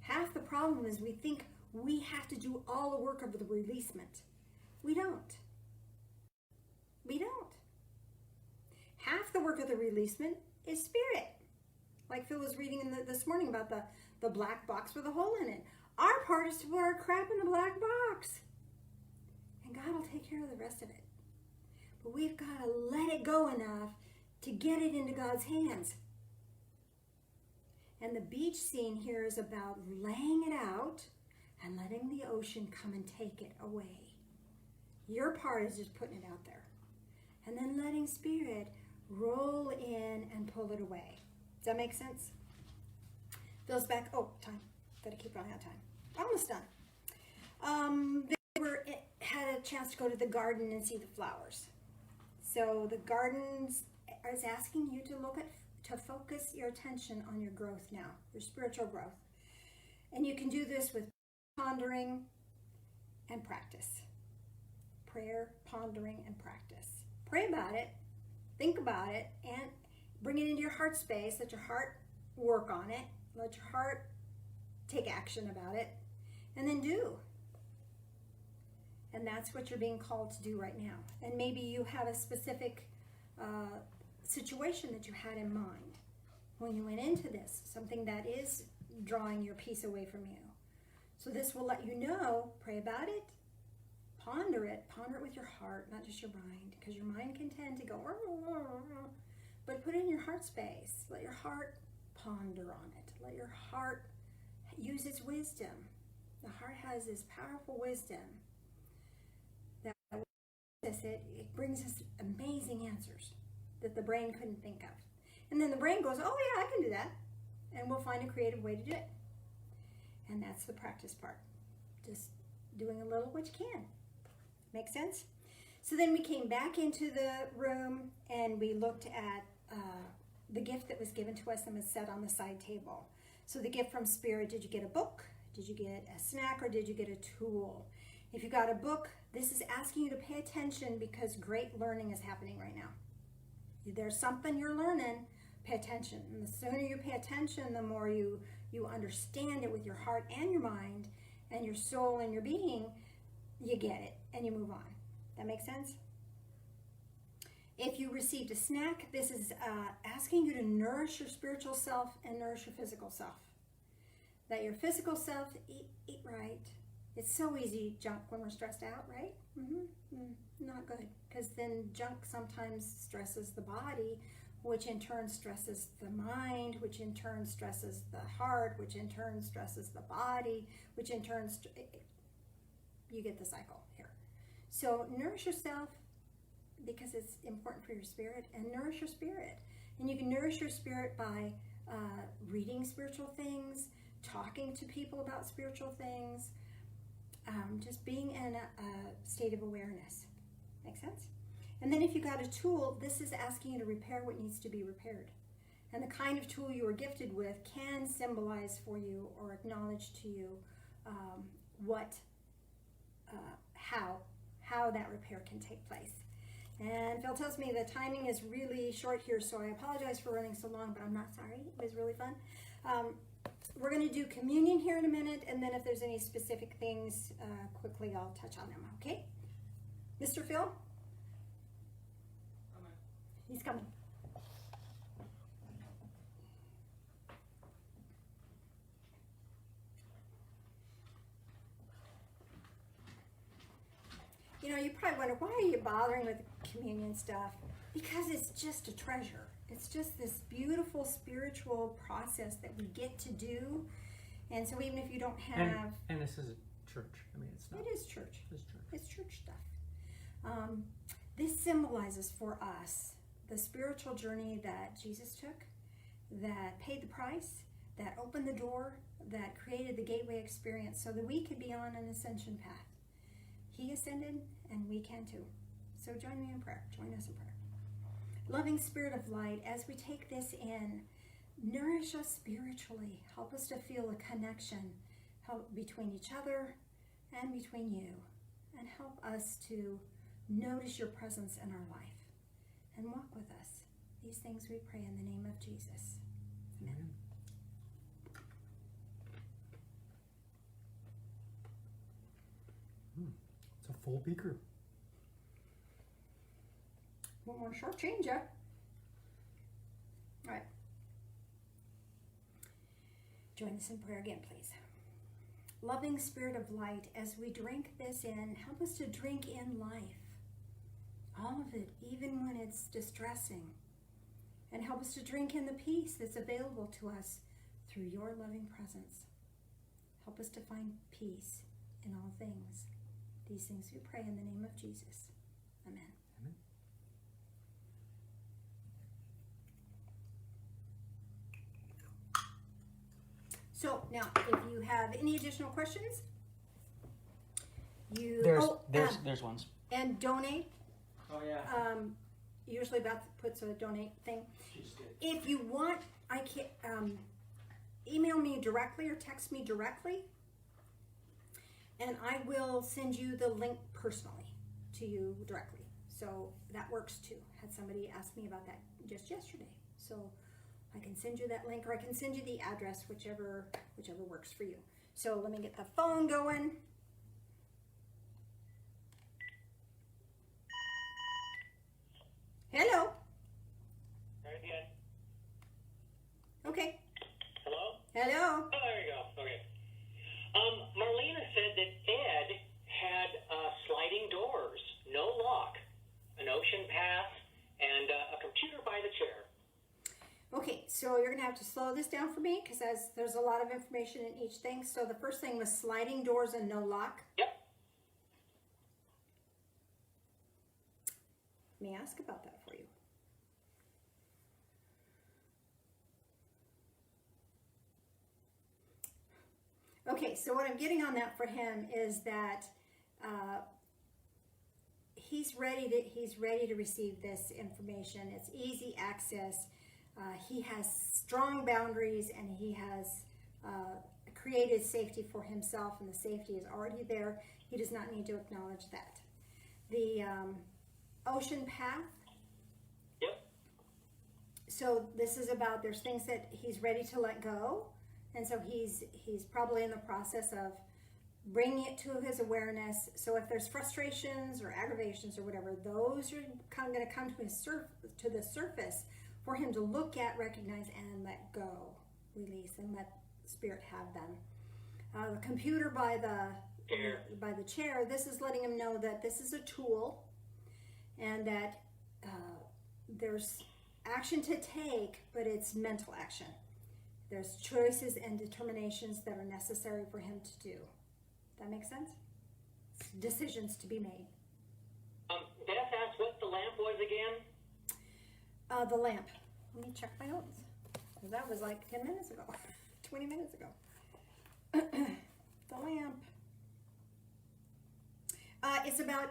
Half the problem is we think we have to do all the work of the releasement. We don't. We don't. Half the work of the releasement is spirit. Like Phil was reading this morning about the black box with a hole in it. Our part is to put our crap in the black box. And God will take care of the rest of it. But we've got to let it go enough to get it into God's hands. And the beach scene here is about laying it out and letting the ocean come and take it away. Your part is just putting it out there. And then letting spirit roll in and pull it away. Does that make sense? Phil's back. Oh, time. Gotta keep running out of time. Almost done. They had a chance to go to the garden and see the flowers. So the garden is asking you to focus your attention on your growth now, your spiritual growth. And you can do this with pondering and practice. Prayer, pondering, and practice. Pray about it, think about it, and bring it into your heart space. Let your heart work on it. Let your heart take action about it, and then do. And that's what you're being called to do right now. And maybe you have a specific situation that you had in mind when you went into this, something that is drawing your peace away from you. So this will let you know, pray about it, ponder it with your heart, not just your mind, because your mind can tend to go, but put it in your heart space. Let your heart ponder on it. Let your heart use its wisdom. The heart has this powerful wisdom that it brings us amazing answers that the brain couldn't think of. And then the brain goes, oh yeah, I can do that. And we'll find a creative way to do it. And that's the practice part. Just doing a little what you can. Make sense? So then we came back into the room and we looked at the gift that was given to us and was set on the side table. So the gift from Spirit, did you get a book? Did you get a snack, or did you get a tool? If you got a book, this is asking you to pay attention because great learning is happening right now. There's something you're learning, pay attention. And the sooner you pay attention, the more you understand it with your heart and your mind and your soul and your being, you get it and you move on. That makes sense? If you received a snack, this is asking you to nourish your spiritual self and nourish your physical self. That your physical self eat right, It's so easy junk when we're stressed out, right? Not good, because then junk sometimes stresses the body, which in turn stresses the mind, which in turn stresses the heart, which in turn stresses the body, which in turn, you get the cycle here. So nourish yourself because it's important for your spirit, and nourish your spirit. And you can nourish your spirit by reading spiritual things, talking to people about spiritual things, just being in a state of awareness. Make sense? And then if you got a tool, this is asking you to repair what needs to be repaired. And the kind of tool you are gifted with can symbolize for you or acknowledge to you how that repair can take place. And Phil tells me the timing is really short here, so I apologize for running so long, but I'm not sorry. It was really fun. We're going to do communion here in a minute, and then if there's any specific things, quickly I'll touch on them, okay? Mr. Phil? He's coming. You know, you probably wonder, why are you bothering with communion stuff? Because it's just a treasure. It's just this beautiful spiritual process that we get to do. And so even if you don't have... And this is a church. I mean, it's not... It is church. It's church. It's church stuff. This symbolizes for us the spiritual journey that Jesus took, that paid the price, that opened the door, that created the gateway experience so that we could be on an ascension path. He ascended, and we can too. So join me in prayer. Join us in prayer. Loving Spirit of Light, as we take this in, nourish us spiritually. Help us to feel a connection between each other and between you. And help us to notice your presence in our life. And walk with us. These things we pray in the name of Jesus. Amen. It's a full beaker. One more short change, yeah? All right. Join us in prayer again, please. Loving Spirit of Light, as we drink this in, help us to drink in life. All of it, even when it's distressing. And help us to drink in the peace that's available to us through your loving presence. Help us to find peace in all things. These things we pray in the name of Jesus. Amen. Amen. So now, if you have any additional questions, There's ones. and donate. Oh, yeah. Usually Beth puts a donate thing. She just did. If you want, I can email me directly or text me directly, and I will send you the link personally to you directly. So that works too. Had somebody ask me about that just yesterday. So I can send you that link, or I can send you the address, whichever works for you. So let me get the phone going. Hello. Very good. Okay. Hello? Hello. Oh, there you go. Okay. Marlena said that Ed had sliding doors, no lock, an ocean path, and a computer by the chair. Okay, so you're going to have to slow this down for me because there's a lot of information in each thing. So the first thing was sliding doors and no lock. Yep. Let me ask about that for you. Okay, so what I'm getting on that for him is that he's ready to receive this information. It's easy access. He has strong boundaries, and he has created safety for himself, and the safety is already there. He does not need to acknowledge that. The ocean path. Yep. So this is about, there's things that he's ready to let go, and so he's probably in the process of bringing it to his awareness. So if there's frustrations or aggravations or whatever, those are going to come to the surface for him to look at, recognize, and let go, release, and let Spirit have them. The computer by the by the chair, this is letting him know that this is a tool and that there's action to take, but it's mental action. There's choices and determinations that are necessary for him to do. That makes sense? Decisions to be made. Beth asked what the lamp was again? The lamp. Let me check my notes. That was like 10 minutes ago, 20 minutes ago. The lamp. It's about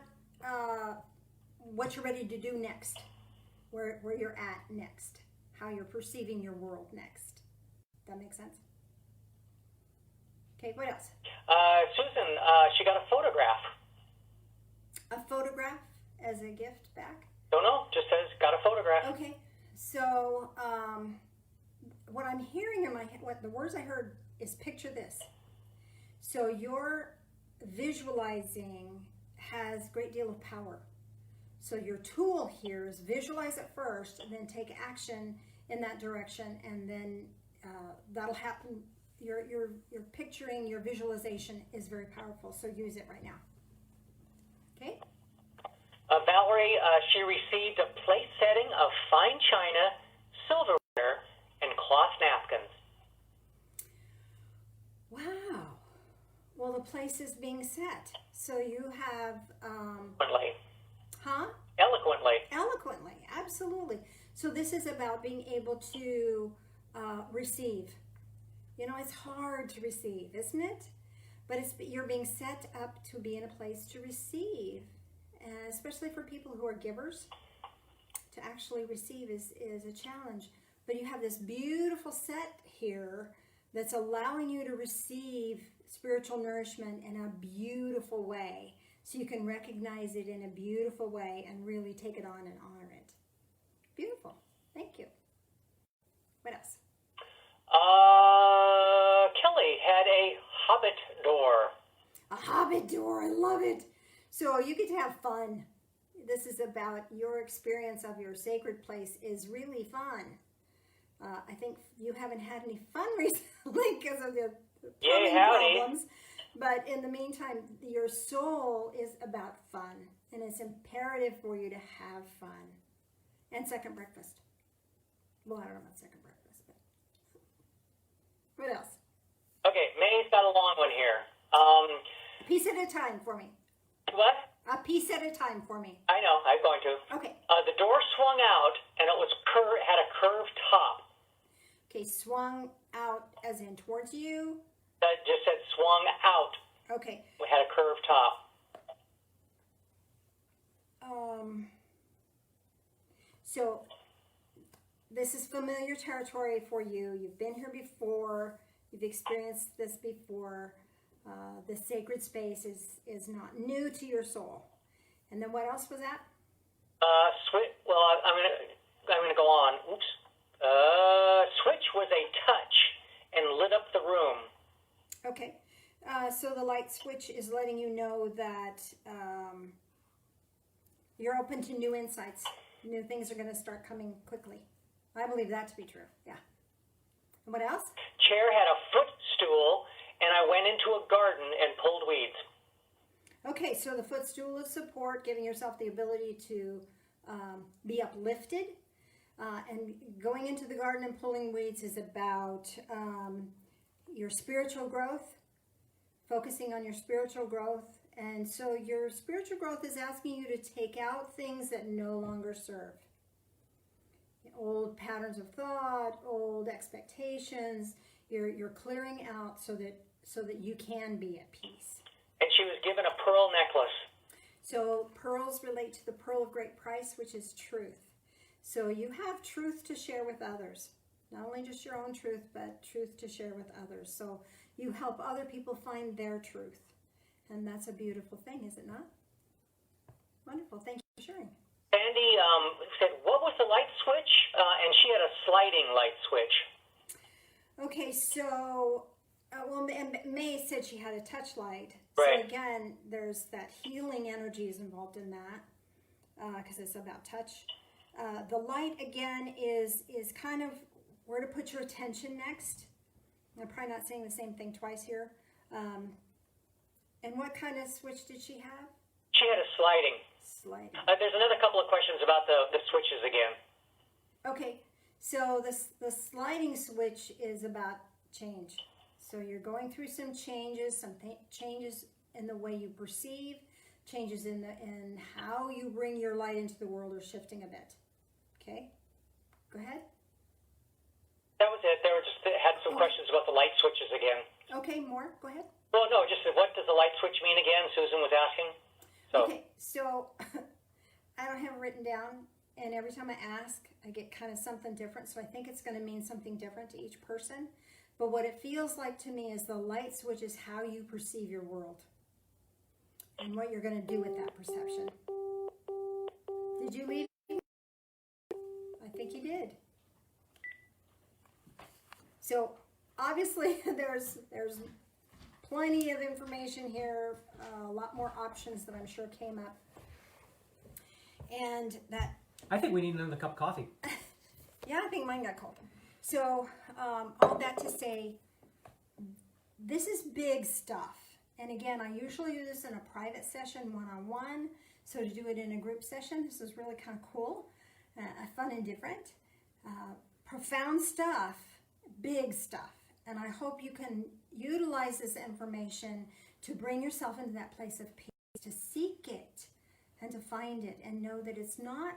what you're ready to do next, where you're at next, how you're perceiving your world next. That makes sense? Okay, what else? Susan, she got a photograph. A photograph as a gift back? Don't know, just says got a photograph. Okay, so what I'm hearing in my head, what the words I heard is picture this. So your visualizing has a great deal of power. So your tool here is visualize it first and then take action in that direction, and then that'll happen. Your picturing, your visualization is very powerful, so use it right now. Okay? Valerie, she received a plate setting of fine china, silverware, and cloth napkins. Wow. Well, the place is being set. So you have... Eloquently. Huh? Eloquently. Eloquently, absolutely. So this is about being able to receive. You know, it's hard to receive, isn't it? But you're being set up to be in a place to receive. And especially for people who are givers, to actually receive is a challenge. But you have this beautiful set here that's allowing you to receive spiritual nourishment in a beautiful way. So you can recognize it in a beautiful way and really take it on and honor it. Beautiful. Thank you. What else? Kelly had a hobbit door. A hobbit door. I love it. So you get to have fun. This is about your experience of your sacred place is really fun. I think you haven't had any fun recently because of the problems. But in the meantime, your soul is about fun. And it's imperative for you to have fun. And second breakfast. Well, I don't know about second breakfast. But what else? Okay, May's got a long one here. A piece at a time for me. What? A piece at a time for me. I know, I'm going to. Okay. The door swung out, and it was had a curved top. Okay, swung out as in towards you. That just said swung out. Okay. It had a curved top. So this is familiar territory for you. You've been here before. You've experienced this before. The sacred space is not new to your soul. And then what else was that? Well, I'm gonna go on. Oops. Switch was a touch and lit up the room. Okay. So the light switch is letting you know that you're open to new insights. New things are going to start coming quickly. I believe that to be true. Yeah. And what else? Chair had a footstool, and I went into a garden and pulled weeds. Okay, so the footstool is support, giving yourself the ability to be uplifted. And going into the garden and pulling weeds is about your spiritual growth, focusing on your spiritual growth. And so your spiritual growth is asking you to take out things that no longer serve. Old patterns of thought, old expectations, you're clearing out so that you can be at peace. And she was given a pearl necklace. So pearls relate to the pearl of great price, which is truth. So you have truth to share with others. Not only just your own truth, but truth to share with others. So you help other people find their truth. And that's a beautiful thing, is it not? Wonderful. Thank you for sharing. Sandy said, what was the light switch? And she had a sliding light switch. Okay, so, and May said she had a touch light. Right. So again, there's that healing energy is involved in that, because it's about touch. The light, again, is kind of where to put your attention next. I'm probably not saying the same thing twice here. And what kind of switch did she have? She had a sliding. Sliding. There's another couple of questions about the switches again. Okay, so the sliding switch is about change. So you're going through some changes, changes in the way you perceive, changes in how you bring your light into the world are shifting a bit. Okay, go ahead. That was it. They had some questions about the light switches again. Okay, more. Go ahead. Well, no, just what does the light switch mean again? Susan was asking. Okay, so I don't have it written down, and every time I ask, I get kind of something different. So I think it's going to mean something different to each person. But what it feels like to me is the light switch is how you perceive your world and what you're going to do with that perception. Did you leave? I think you did. So obviously there's plenty of information here, a lot more options that I'm sure came up. And that... I think we need another cup of coffee. Yeah, I think mine got cold. So, all that to say, this is big stuff. And again, I usually do this in a private session, one-on-one. So to do it in a group session, this is really kind of cool, fun and different. Profound stuff, big stuff. And I hope you can utilize this information to bring yourself into that place of peace, to seek it and to find it and know that it's not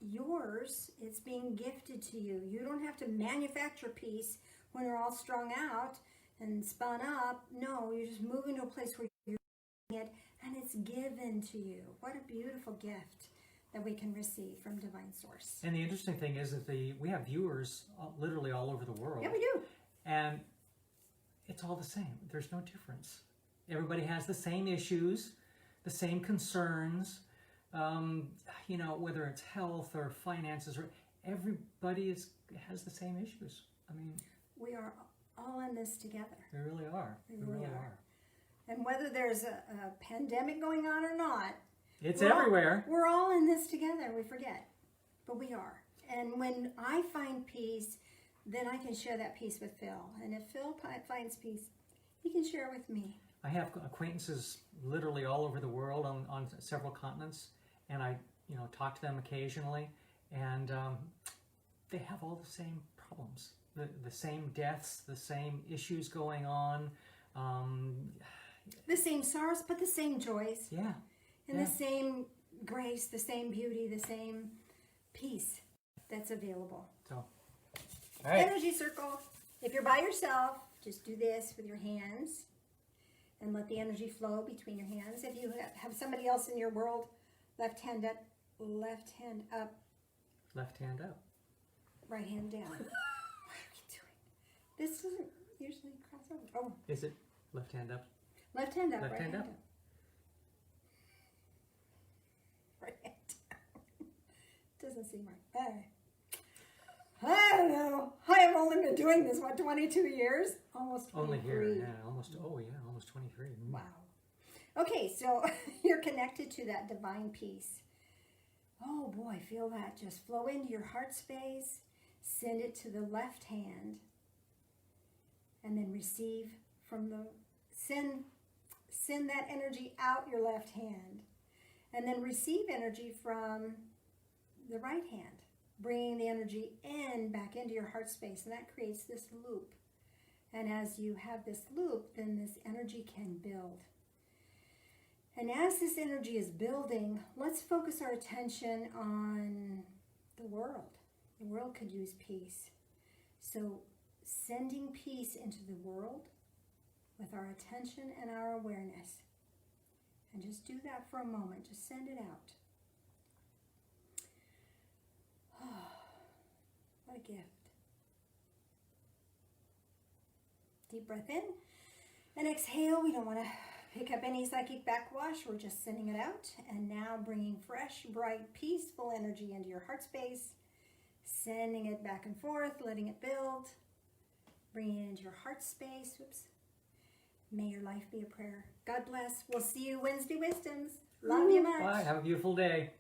yours, it's being gifted to you. You don't have to manufacture peace when you're all strung out and spun up. No, you just move into a place where you're getting it and it's given to you. What a beautiful gift that we can receive from Divine Source. And the interesting thing is that we have viewers literally all over the world. Yeah, we do. And it's all the same. There's no difference. Everybody has the same issues, the same concerns. You know, whether it's health or finances, or everybody has the same issues. I mean, we are all in this together. We really are. We really are. And whether there's a pandemic going on or not, it's everywhere. We're all in this together. We forget, but we are. And when I find peace, then I can share that peace with Phil. And if Phil finds peace, he can share it with me. I have acquaintances literally all over the world on several continents, and I talk to them occasionally, and they have all the same problems, the same deaths, the same issues going on, the same sorrows, but the same joys. Yeah. And the same grace, the same beauty, the same peace that's available. So, all right. Energy circle. If you're by yourself, just do this with your hands and let the energy flow between your hands. If you have somebody else in your world, left hand up, left hand up. Left hand up. Right hand down. What are we doing? This doesn't usually cross over. Oh. Is it left hand up? Left hand up, left right hand up. Down. Right hand down. Doesn't seem right. All right. I don't know. I have only been doing this, 22 years? Almost 23. Only here, yeah, almost 23. Wow. Okay, so you're connected to that divine peace. Oh boy, feel that just flow into your heart space. Send it to the left hand. And then receive from the, send that energy out your left hand. And then receive energy from the right hand, bringing the energy back into your heart space, and that creates this loop. And as you have this loop, then this energy can build. And as this energy is building, let's focus our attention on the world. The world could use peace. So sending peace into the world with our attention and our awareness. And just do that for a moment. Just send it out. What a gift. Deep breath in and exhale. We don't want to pick up any psychic backwash. We're just sending it out. And now bringing fresh, bright, peaceful energy into your heart space. Sending it back and forth, letting it build. Bringing it into your heart space. Oops. May your life be a prayer. God bless. We'll see you Wednesday Wisdoms. Love you much. Bye. Have a beautiful day.